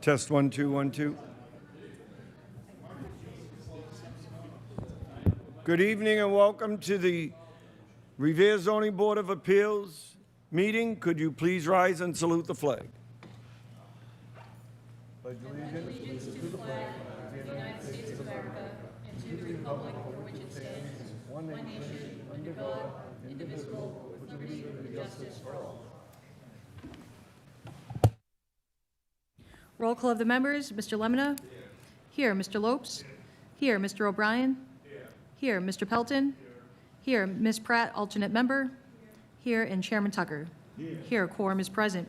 Test 1 2 1 2. Good evening and welcome to the Revere Zoning Board of Appeals meeting. Could you please rise and salute the flag? Allegiance to the flag of the United States of America and to the republic for which it stands, one nation, under God, indivisible, with liberty and justice for all. Roll call of the members. Mr. Lemonna? Here. Mr. Lopes? Here. Mr. O'Brien? Here. Mr. Pelton? Here. Ms. Pratt, alternate member? Here. And Chairman Tucker? Here. Quorum is present.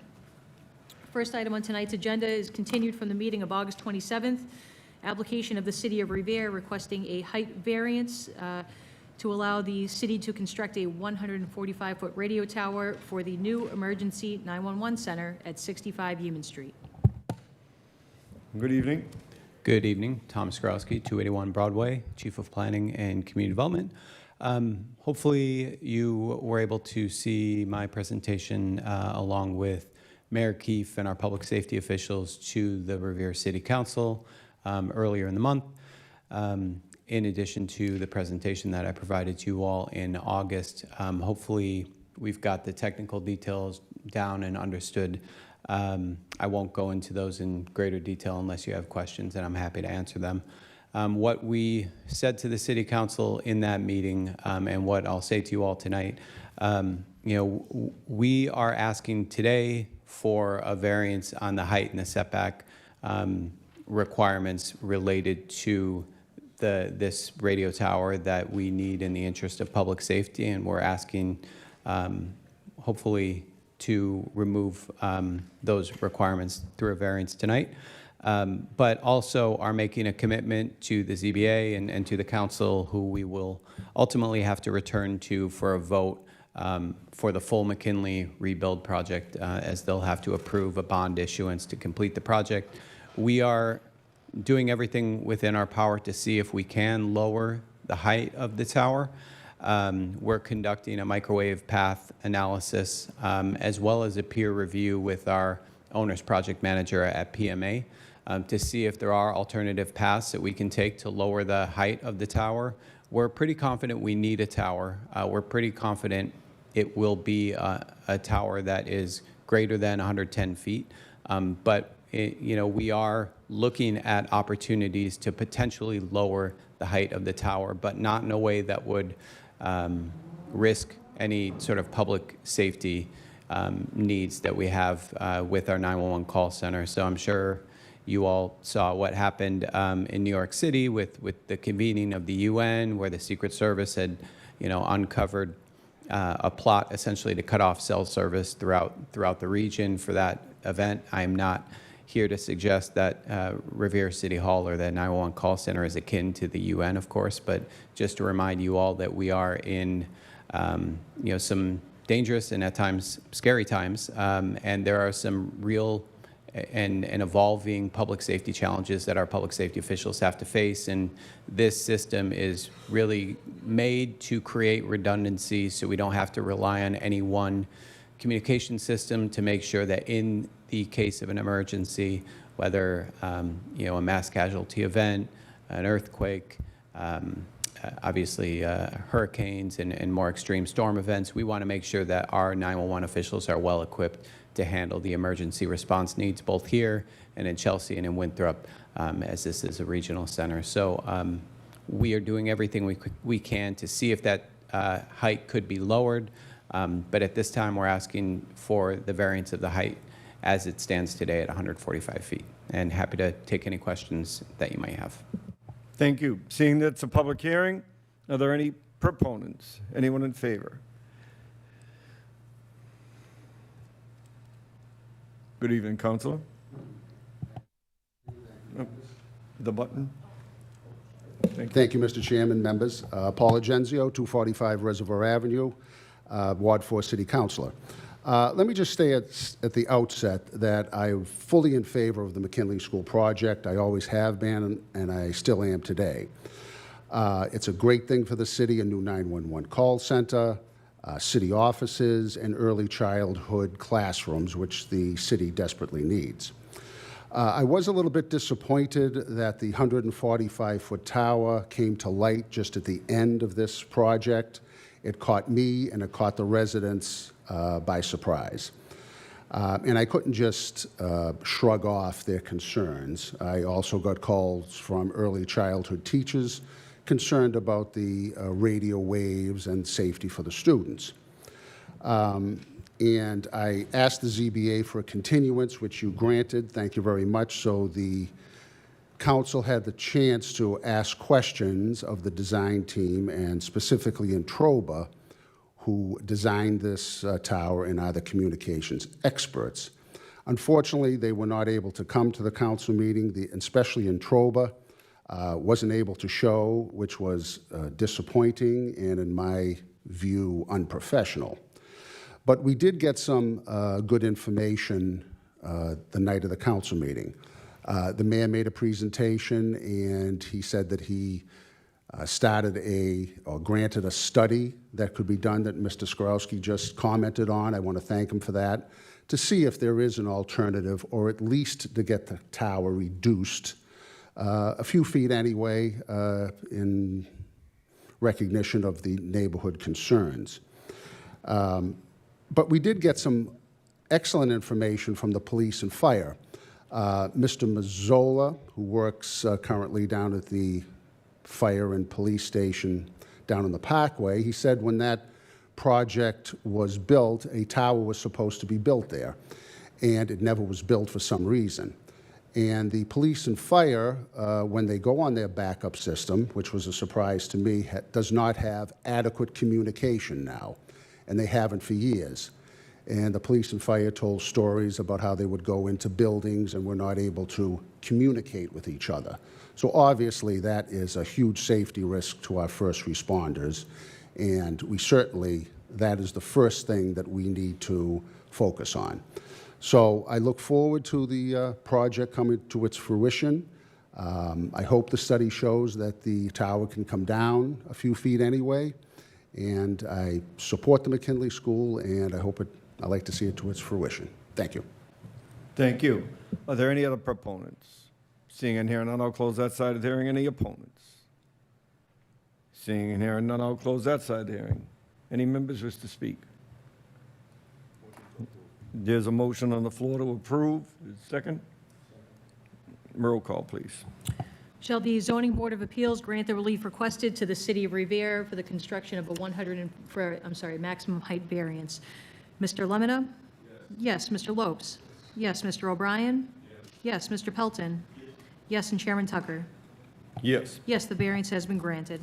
First item on tonight's agenda is continued from the meeting of August 27th. Application of the City of Revere requesting a height variance to allow the city to construct a 145-foot radio tower for the new emergency 911 center at 65 Yeaman Street. Good evening. Good evening. Tom Skrowski, 281 Broadway, Chief of Planning and Community Development. Hopefully you were able to see my presentation along with Mayor Keefe and our public safety officials to the Revere City Council earlier in the month, in addition to the presentation that I provided to you all in August. Hopefully we've got the technical details down and understood. I won't go into those in greater detail unless you have questions, and I'm happy to answer them. What we said to the City Council in that meeting, and what I'll say to you all tonight, we are asking today for a variance on the height and the setback requirements related to this radio tower that we need in the interest of public safety, and we're asking, hopefully, to remove those requirements through a variance tonight, but also are making a commitment to the ZBA and to the council, who we will ultimately have to return to for a vote for the full McKinley rebuild project, as they'll have to approve a bond issuance to complete the project. We are doing everything within our power to see if we can lower the height of the tower. We're conducting a microwave path analysis, as well as a peer review with our owner's project manager at PMA, to see if there are alternative paths that we can take to lower the height of the tower. We're pretty confident we need a tower. We're pretty confident it will be a tower that is greater than 110 feet. But we are looking at opportunities to potentially lower the height of the tower, but not in a way that would risk any sort of public safety needs that we have with our 911 call center. So I'm sure you all saw what happened in New York City with the convening of the UN, where the Secret Service had, uncovered a plot essentially to cut off cell service throughout the region for that event. I'm not here to suggest that Revere City Hall or the 911 call center is akin to the UN, of course, but just to remind you all that we are in, some dangerous and at times scary times, and there are some real and evolving public safety challenges that our public safety officials have to face, and this system is really made to create redundancy so we don't have to rely on any one communication system to make sure that in the case of an emergency, whether a mass casualty event, an earthquake, obviously hurricanes and more extreme storm events, we want to make sure that our 911 officials are well equipped to handle the emergency response needs both here and in Chelsea and in Winthrop, as this is a regional center. So we are doing everything we can to see if that height could be lowered, but at this time we're asking for the variance of the height as it stands today at 145 feet, and happy to take any questions that you might have. Thank you. Seeing that it's a public hearing, are there any proponents? Anyone in favor? Good evening, Councilor. Oh, the button. Thank you, Mr. Chairman, members. Paul Agenzio, 245 Reservoir Avenue, Ward 4 City Councilor. Let me just say at the outset that I'm fully in favor of the McKinley School project. I always have been, and I still am today. It's a great thing for the city, a new 911 call center, city offices, and early childhood classrooms, which the city desperately needs. I was a little bit disappointed that the 145-foot tower came to light just at the end of this project. It caught me and it caught the residents by surprise. And I couldn't just shrug off their concerns. I also got calls from early childhood teachers concerned about the radio waves and safety for the students. And I asked the ZBA for a continuance, which you granted. Thank you very much. So the council had the chance to ask questions of the design team, and specifically Introba, who designed this tower and are the communications experts. Unfortunately, they were not able to come to the council meeting, especially Introba wasn't able to show, which was disappointing and, in my view, unprofessional. But we did get some good information the night of the council meeting. The mayor made a presentation, and he said that he granted a study that could be done that Mr. Skorowski just commented on. I want to thank him for that, to see if there is an alternative, or at least to get the tower reduced a few feet anyway, in recognition of the neighborhood concerns. But we did get some excellent information from the police and fire. Mr. Mazzola, who works currently down at the fire and police station down on the Parkway, he said when that project was built, a tower was supposed to be built there, and it never was built for some reason. And the police and fire, when they go on their backup system, which was a surprise to me, does not have adequate communication now, and they haven't for years. And the police and fire told stories about how they would go into buildings and were not able to communicate with each other. So obviously that is a huge safety risk to our first responders, and that is the first thing that we need to focus on. So I look forward to the project coming to its fruition. I hope the study shows that the tower can come down a few feet anyway, and I support the McKinley School, and I like to see it to its fruition. Thank you. Thank you. Are there any other proponents? Seeing and hearing none, I'll close that side of the hearing. Any opponents? Seeing and hearing none, I'll close that side of the hearing. Any members wish to speak? There's a motion on the floor to approve. Second? Roll call, please. Shall the Zoning Board of Appeals grant the relief requested to the City of Revere for the construction of a maximum height variance? Mr. Lemonna? Yes. Mr. Lopes? Yes. Mr. O'Brien? Yes. Mr. Pelton? Yes, and Chairman Tucker? Yes. Yes, the variance has been granted.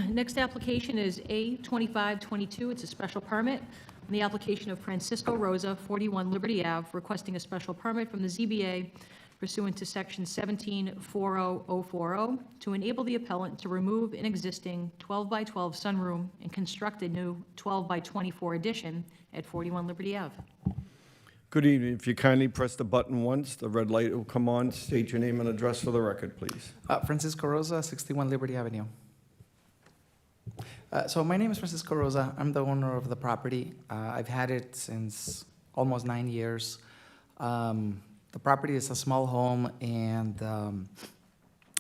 Next application is A2522. It's a special permit on the application of Francisco Rosa, 41 Liberty Ave, requesting a special permit from the ZBA pursuant to Section 1740040 to enable the appellant to remove an existing 12-by-12 sunroom and construct a new 12-by-24 addition at 41 Liberty Ave. Good evening. If you kindly press the button once, the red light will come on. State your name and address for the record, please. Francisco Rosa, 61 Liberty Avenue. So my name is Francisco Rosa. I'm the owner of the property. I've had it since almost 9 years. The property is a small home, and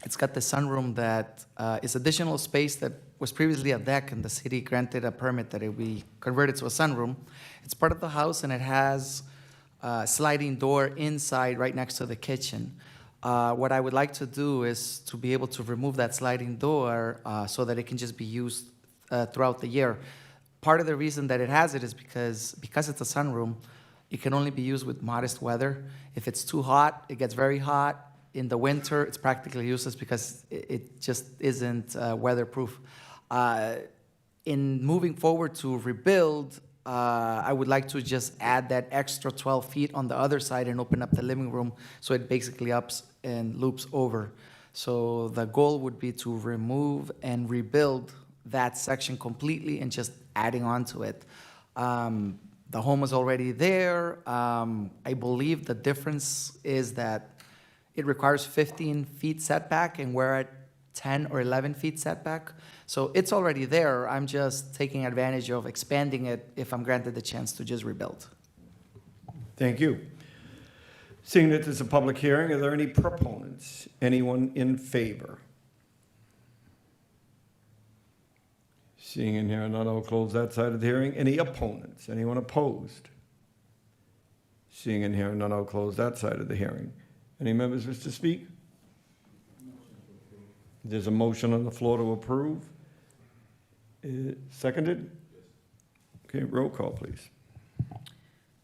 it's got the sunroom that is additional space that was previously a deck, and the city granted a permit that it be converted to a sunroom. It's part of the house, and it has a sliding door inside right next to the kitchen. What I would like to do is to be able to remove that sliding door so that it can just be used throughout the year. Part of the reason that it has it is because it's a sunroom, it can only be used with modest weather. If it's too hot, it gets very hot. In the winter, it's practically useless because it just isn't weatherproof. In moving forward to rebuild, I would like to just add that extra 12 feet on the other side and open up the living room so it basically ups and loops over. So the goal would be to remove and rebuild that section completely and just adding on to it. The home is already there. I believe the difference is that it requires 15 feet setback, and we're at 10 or 11 feet setback. So it's already there. I'm just taking advantage of expanding it if I'm granted the chance to just rebuild. Thank you. Seeing that there's a public hearing, are there any proponents? Anyone in favor? Seeing and hearing none, I'll close that side of the hearing. Any opponents? Anyone opposed? Seeing and hearing none, I'll close that side of the hearing. Any members wish to speak? There's a motion on the floor to approve. Seconded? Okay, roll call, please.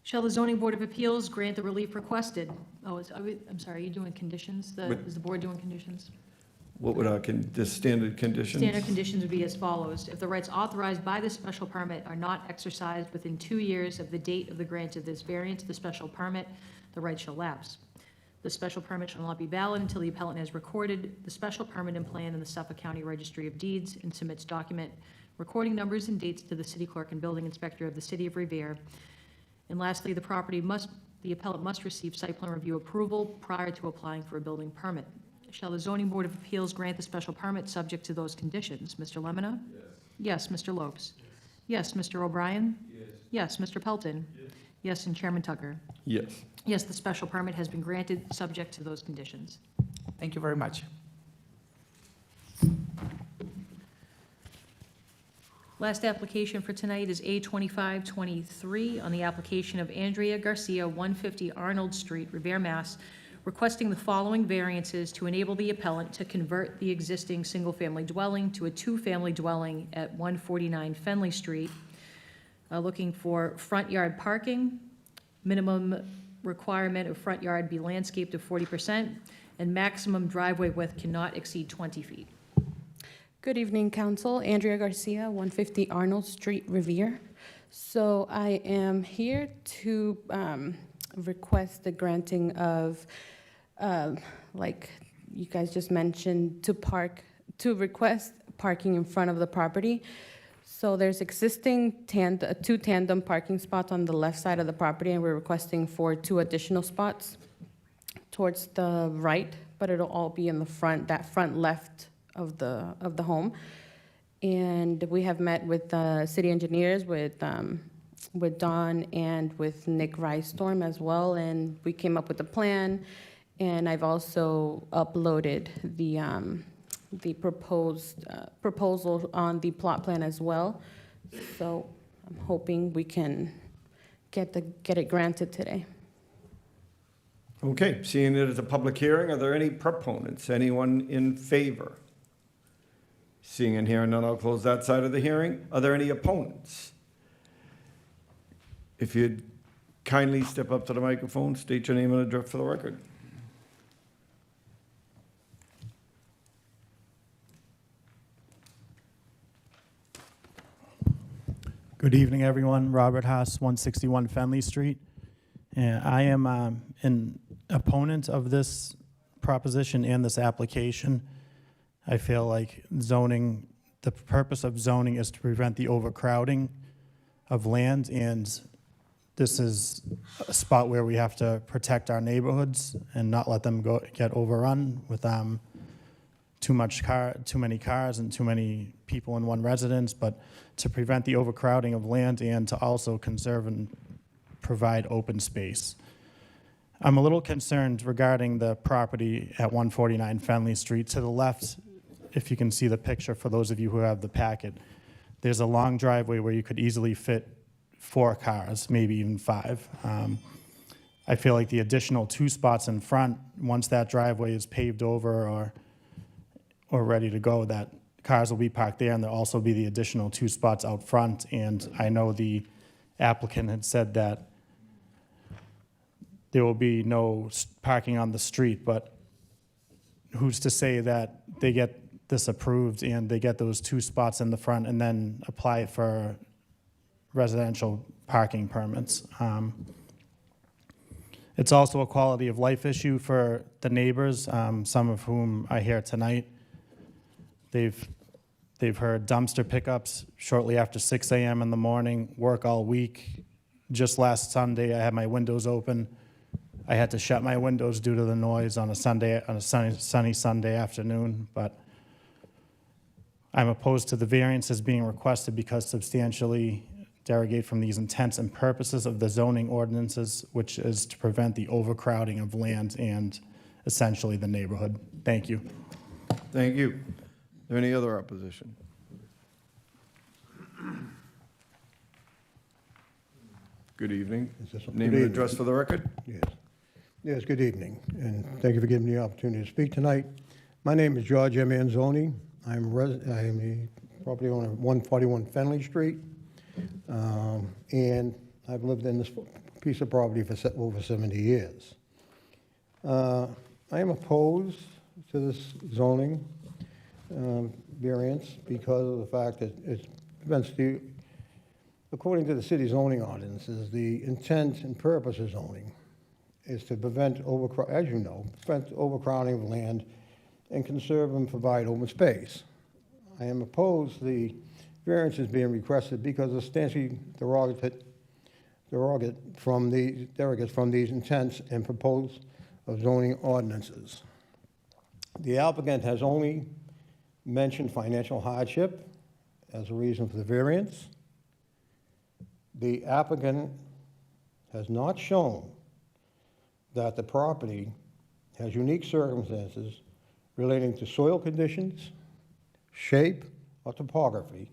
Shall the zoning board of appeals grant the relief requested? Oh, I'm sorry, are you doing conditions? Is the board doing conditions? What would our, the standard conditions? Standard conditions would be as follows. If the rights authorized by the special permit are not exercised within 2 years of the date of the grant of this variance, the special permit, the right shall lapse. The special permit shall not be valid until the appellant has recorded the special permit and plan in the Suffolk County Registry of Deeds and submits document recording numbers and dates to the city clerk and building inspector of the city of Revere. And lastly, the appellant must receive site plan review approval prior to applying for a building permit. Shall the zoning board of appeals grant the special permit subject to those conditions? Mr. Lemonna? Yes. Yes, Mr. Lopes? Yes, Mr. O'Brien? Yes, Mr. Pelton? Yes, and Chairman Tucker? Yes. Yes, the special permit has been granted, subject to those conditions. Thank you very much. Last application for tonight is A2523 on the application of Andrea Garcia, 150 Arnold Street, Revere, Mass., requesting the following variances to enable the appellant to convert the existing single-family dwelling to a two-family dwelling at 149 Fenley Street, looking for front yard parking, minimum requirement of front yard be landscaped to 40%, and maximum driveway width cannot exceed 20 feet. Good evening, Council. Andrea Garcia, 150 Arnold Street, Revere. So I am here to request the granting of, like you guys just mentioned, to request parking in front of the property. So there's existing two tandem parking spots on the left side of the property, and we're requesting for 2 additional spots towards the right, but it'll all be in the front, that front left of the home. And we have met with city engineers, with Don and with Nick Rystorm as well, and we came up with a plan. And I've also uploaded the proposed proposal on the plot plan as well. So I'm hoping we can get it granted today. Okay, seeing it as a public hearing, are there any proponents? Anyone in favor? Seeing and hearing none, I'll close that side of the hearing. Are there any opponents? If you'd kindly step up to the microphone, state your name and address for the record. Good evening, everyone. Robert Haas, 161 Fenley Street. And I am an opponent of this proposition and this application. I feel like zoning, the purpose of zoning is to prevent the overcrowding of land, and this is a spot where we have to protect our neighborhoods and not let them get overrun with too many cars and too many people in one residence, but to prevent the overcrowding of land and to also conserve and provide open space. I'm a little concerned regarding the property at 149 Fenley Street. To the left, if you can see the picture for those of you who have the packet, there's a long driveway where you could easily fit 4 cars, maybe even 5. I feel like the additional 2 spots in front, once that driveway is paved over or ready to go, that cars will be parked there, and there'll also be the additional 2 spots out front. And I know the applicant had said that there will be no parking on the street, but who's to say that they get this approved and they get those 2 spots in the front and then apply for residential parking permits? It's also a quality of life issue for the neighbors, some of whom are here tonight. They've heard dumpster pickups shortly after 6 a.m. in the morning, work all week, just last Sunday, I had my windows open. I had to shut my windows due to the noise on a sunny Sunday afternoon, but I'm opposed to the variances being requested because substantially derogate from these intents and purposes of the zoning ordinances, which is to prevent the overcrowding of land and essentially the neighborhood. Thank you. Thank you. Is there any other opposition? Good evening. Is this a- Name good and evening. address for the record? Yes. Yes, good evening, and thank you for giving me the opportunity to speak tonight. My name is George M. Anzoni. I'm a property owner at 141 Fenley Street, and I've lived in this piece of property for over 70 years. I am opposed to this zoning variance because of the fact that it prevents the, according to the city zoning ordinances, the intent and purpose of zoning is to prevent as you know, prevent overcrowding of land and conserve and provide open space. I am opposed to the variances being requested because of substantially derogate from these intents and proposed of zoning ordinances. The applicant has only mentioned financial hardship as a reason for the variance. The applicant has not shown that the property has unique circumstances relating to soil conditions, shape, or topography,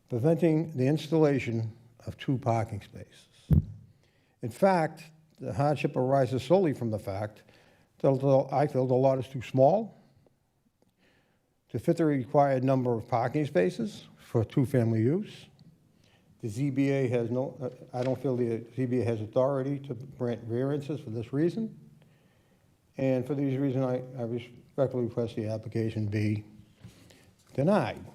preventing the installation of 2 parking spaces. In fact, the hardship arises solely from the fact that I feel the lot is too small to fit the required number of parking spaces for 2-family use. The ZBA has I don't feel the ZBA has authority to grant variances for this reason. And for these reasons, I respectfully request the application be denied.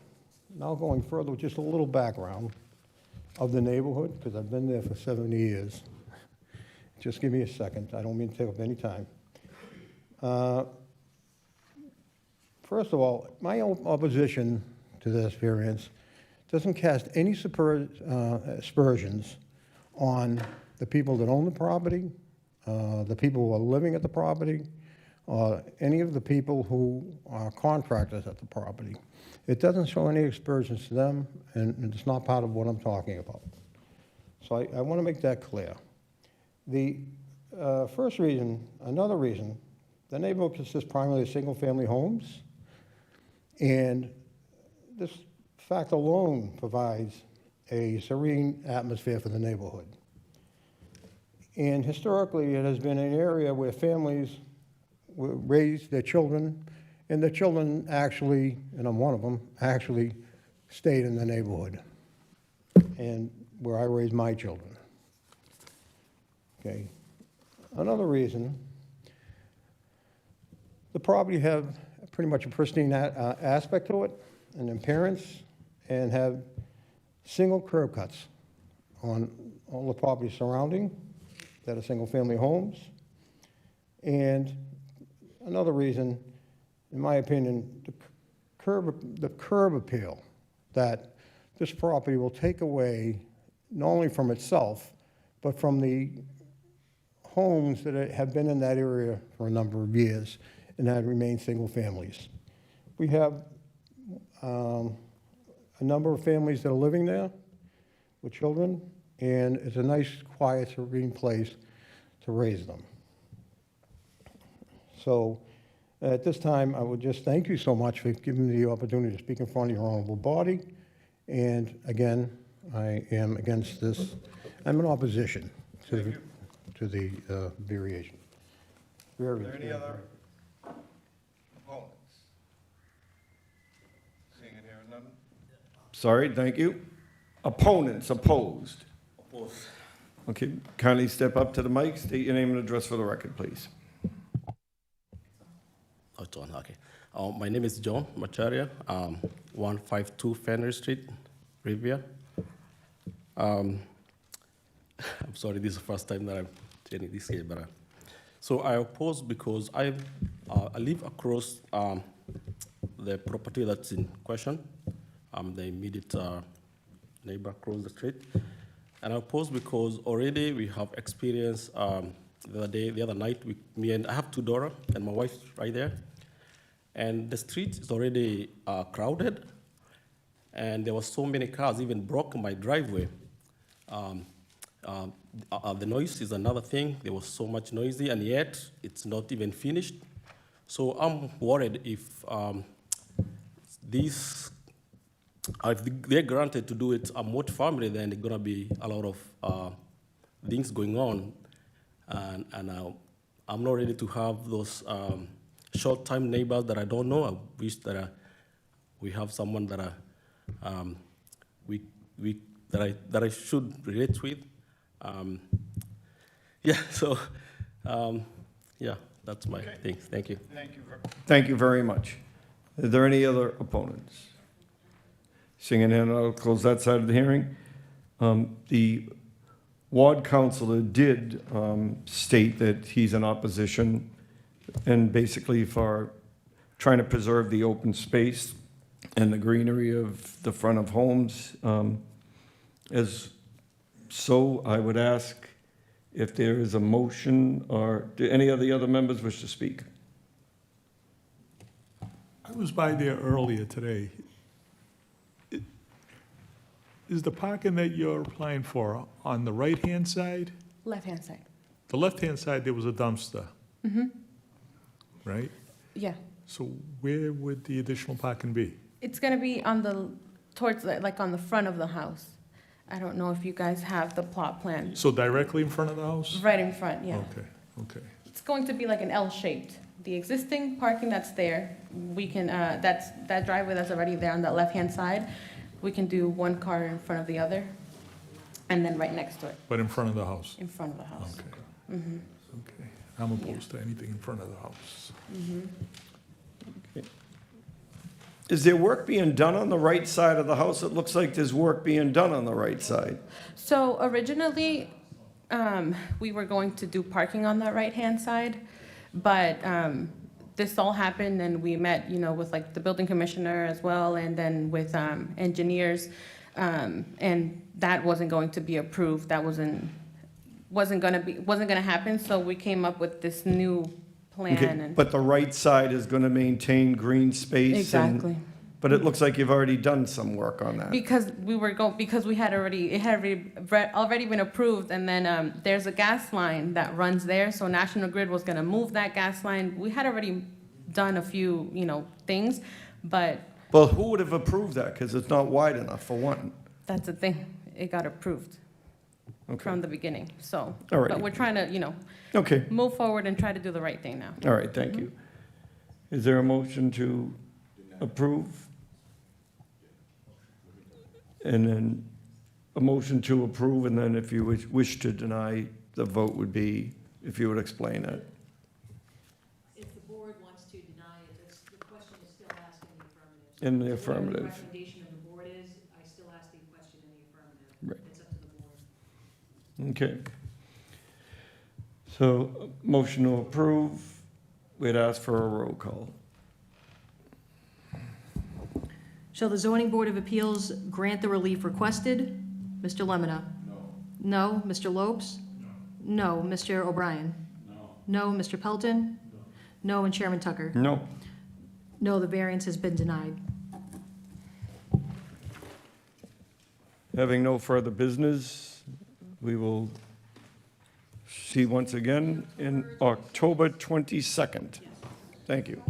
Now going further with just a little background of the neighborhood, because I've been there for 70 years. Just give me a second. I don't mean to take up any time. First of all, my own opposition to this variance doesn't cast any aspersions on the people that own the property, the people who are living at the property, or any of the people who are contractors at the property. It doesn't show any aspersions to them, and it's not part of what I'm talking about. So I want to make that clear. The first reason, another reason, the neighborhood consists primarily of single-family homes, and this fact alone provides a serene atmosphere for the neighborhood. And historically, it has been an area where families raise their children, and the children actually, and I'm one of them, actually stayed in the neighborhood, and where I raised my children. Okay. Another reason, the property have pretty much a pristine aspect to it, and appearance, and have single curb cuts on all the property surrounding that are single-family homes. And another reason, in my opinion, the curb appeal that this property will take away not only from itself, but from the homes that have been in that area for a number of years and that remain single families. We have a number of families that are living there with children, and it's a nice, quiet, serene place to raise them. So at this time, I would just thank you so much for giving me the opportunity to speak in front of your honorable body. And again, I am against this. I'm in opposition to the variation. Are there any other opponents? Seeing and hearing none? Sorry, thank you. Opponents, opposed? Opposed. Okay, kindly step up to the mic, state your name and address for the record, please. Oh, John, okay. My name is John Macharia, 152 Fenner Street, Riviera. I'm sorry, this is the first time that I'm attending this here, but so I oppose because I live across the property that's in question. I'm the immediate neighbor across the street. And I oppose because already we have experience the other night, I have 2 daughters and my wife right there. And the street is already crowded. And there were so many cars even blocked my driveway. The noise is another thing. There was so much noisy, and yet it's not even finished. So I'm worried if they're granted to do it a multi-family, then there's gonna be a lot of things going on, and I'm not ready to have those short-time neighbors that I don't know. I wish that we have someone that I should relate with. That's my thing. Thank you. Thank you very much. Are there any other opponents? Seeing none, I'll close that side of the hearing. The ward councilor did state that he's in opposition and basically for trying to preserve the open space and the greenery of the front of homes. So I would ask if there is a motion, or do any of the other members wish to speak? I was by there earlier today. Is the parking that you're applying for on the right-hand side? Left-hand side. The left-hand side, there was a dumpster. Mm-hmm. Right? Yeah. So where would the additional parking be? It's gonna be on like on the front of the house. I don't know if you guys have the plot plan. So directly in front of the house? Right in front, yeah. Okay. It's going to be like an L-shaped. The existing parking that's there, we can, that driveway that's already there on that left-hand side, we can do one car in front of the other, and then right next to it, But in front of the house? in front of the house. Okay. Okay. I'm opposed to anything in front of the house. Is there work being done on the right side of the house? It looks like there's work being done on the right side. So originally, we were going to do parking on that right-hand side, but this all happened and we met, with like the building commissioner as well, and then with engineers, and that wasn't going to be approved. That wasn't gonna happen, so we came up with this new plan Okay, and. but the right side is going to maintain green space? and- Exactly. But it looks like you've already done some work on that. Because it had already been approved, and then there's a gas line that runs there, so National Grid was gonna move that gas line. We had already done a few, things, but Well, who would have approved that? Because it's not wide enough, for one. that's the thing, it got approved Okay, from the beginning, so. All righty. But we're trying to, okay, move forward and try to do the right thing now. all right, thank you. Is there a motion to approve? And then a motion to approve, and then if you wish to deny, the vote would be, if you would explain that. If the board wants to deny it, the question is still asked In in the affirmative. the Whatever affirmative. the recommendation of the board is, I still ask the question in the affirmative. Right. It's up to the board. Okay. So, motion to approve, we'd ask for a roll call. Shall the zoning board of appeals grant the relief requested? Mr. Lemonna? No. No. Mr. Lopes? No. No. Mr. O'Brien? No. No. Mr. Pelton? No. And Chairman Tucker? No. No, the variance has been denied. Having no further business, we will see once again in October 22nd. Thank you.